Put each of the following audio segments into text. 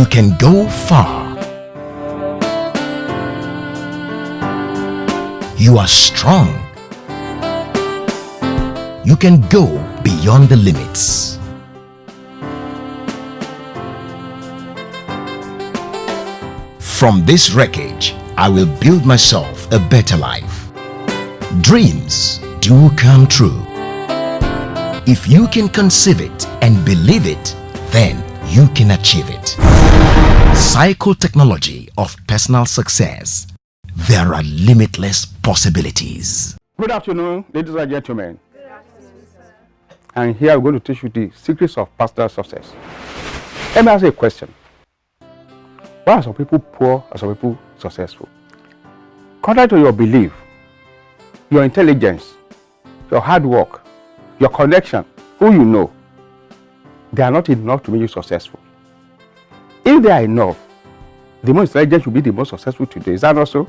You can go far. You are strong. You can go beyond the limits. From this wreckage, I will build myself a better life. Dreams do come true. If you can conceive it and believe it, then you can achieve it. Psychotechnology of personal success. There are limitless possibilities. Good afternoon, ladies and gentlemen. Good afternoon, sir. And here I'm going to teach you the secrets of personal success. Let me ask you a question. Why are some people poor and some people successful? Contrary to your belief, your intelligence, your hard work, your connection, who you know, they are not enough to make you successful. If they are enough, the most intelligent should be the most successful today. Is that not so?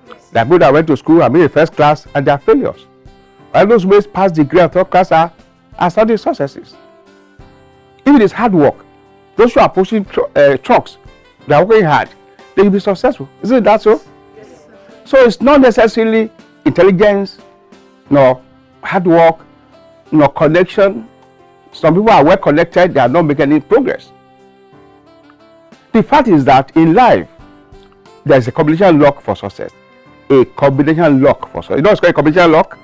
Yes. There are people that went to school and made a first class and they are failures. While those who pass degree and third class are studying successes. If it is hard work, those who are pushing trucks, they are working hard, they will be successful. Isn't that so? Yes, sir. So it's not necessarily intelligence, nor hard work, nor connection. Some people are well connected, they are not making any progress. The fact is that in life, there is a combination lock for success. A combination lock for success. You know what's called a combination lock?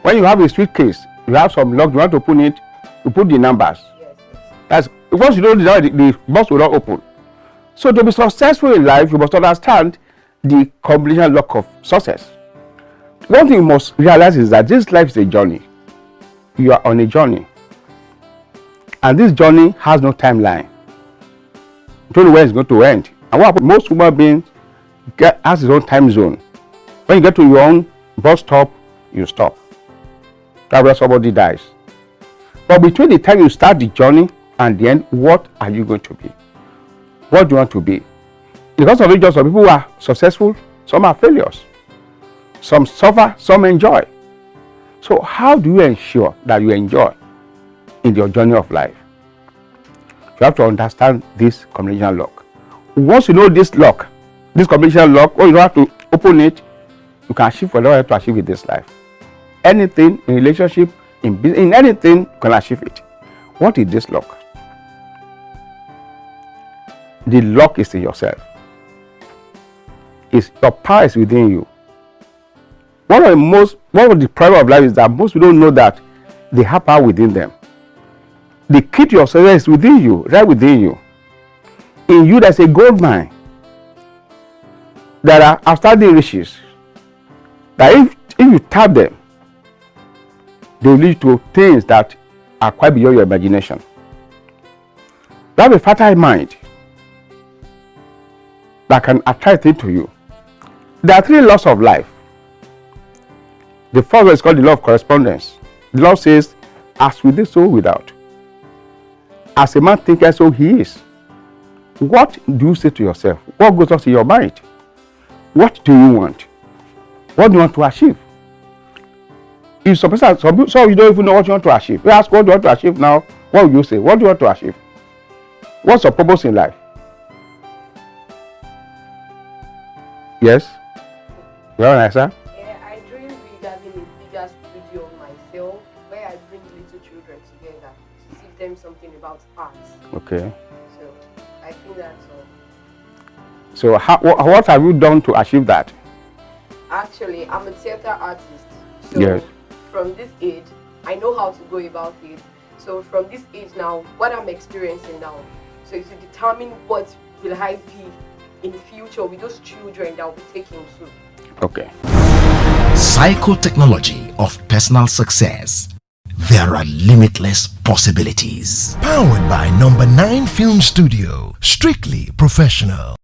When you have a suitcase, you have some lock, you want to open it, you put the numbers. Yes. That's, once you don't know, the box will not open. So to be successful in life, you must understand the combination lock of success. One thing you must realize is that this life is a journey. You are on a journey. And this journey has no timeline. You don't know where it's going to end. And what happens, most human beings has his own time zone. When you get to your own bus stop, you stop. That's where somebody dies. But between the time you start the journey and the end, what are you going to be? What do you want to be? Because of it, just some people who are successful, some are failures. Some suffer, some enjoy. So how do you ensure that you enjoy in your journey of life? You have to understand this combination lock. Once you know this lock, this combination lock, or you don't have to open it, you can achieve whatever you have to achieve in this life. Anything in relationship, in business, in anything, you can achieve it. What is this lock? The lock is in yourself. Your power is within you. One of the problem of life is that most people don't know that they have power within them. The key to your success is within you, right within you. In you, there's a gold mine. There are outstanding riches that if you tap them, they will lead to things that are quite beyond your imagination. You have a fertile mind that can attract it to you. There are three laws of life. The first one is called the law of correspondence. The law says, as within, so without. As a man thinketh, so he is. What do you say to yourself? What goes on in your mind? What do you want? What do you want to achieve? If some you don't even know what you want to achieve. You ask what do you want to achieve now, what will you say? What do you want to achieve? What's your purpose in life? Yes? You want to answer? Yeah, I dream regarding a bigger studio of myself where I bring little children together to teach them something about art. Okay. So I think that's all. So what have you done to achieve that? Actually, I'm a theater artist. So yes. From this age, I know how to go about it. So from this age now, what I'm experiencing now, so it's to determine what will I be in future with those children that will be taken to. Okay. Psychotechnology of personal success. There are limitless possibilities. Powered by Number 9 Film Studio. Strictly professional.